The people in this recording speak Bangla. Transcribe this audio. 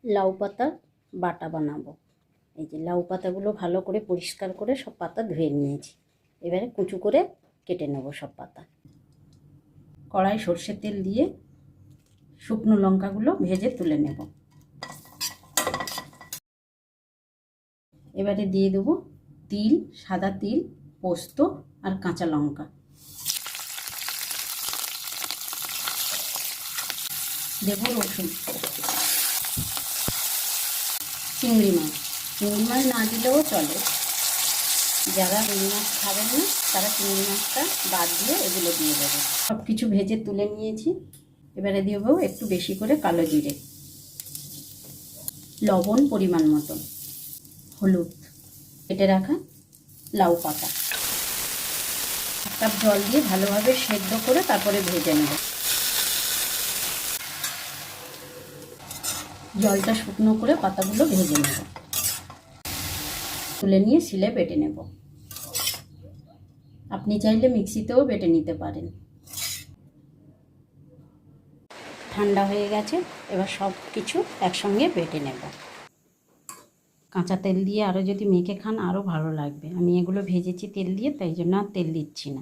লাউ পাতা বাটা বানাবো। এই যে লাউ পাতাগুলো ভালো করে পরিষ্কার করে সব পাতা ধুয়ে নিয়েছি। এবারে কুচু করে কেটে নেব সব পাতা। কড়াই সর্ষের তেল দিয়ে শুকনো লঙ্কাগুলো ভেজে তুলে নেব। এবারে দিয়ে দেবো তিল, সাদা তিল, পোস্ত আর কাঁচা লঙ্কা। দেব রসুন, চিংড়ি মাছ। চিংড়ি মাছ না দিলেও চলে, যারা চিংড়ি মাছ খাবেন না তারা চিংড়ি মাছটা বাদ দিয়ে এগুলো দিয়ে দেবে। সব কিছু ভেজে তুলে নিয়েছি। এবারে দিয়ে দেবো একটু বেশি করে কালো জিরে, লবণ পরিমাণ মতন, হলুদ, কেটে রাখা লাউ পাতা। 1 কাপ জল দিয়ে ভালোভাবে সেদ্ধ করে তারপরে ভেজে নেব। জলটা শুকনো করে পাতাগুলো ভেজে নেব। তুলে নিয়ে শিলে বেটে নেব। আপনি চাইলে মিক্সিতেও বেটে নিতে পারেন। ঠান্ডা হয়ে গেছে, এবার সব কিছু একসঙ্গে বেটে নেব। কাঁচা তেল দিয়ে আরও যদি মেখে খান আরও ভালো লাগবে। আমি এগুলো ভেজেছি তেল দিয়ে, তাই জন্য আর তেল দিচ্ছি না।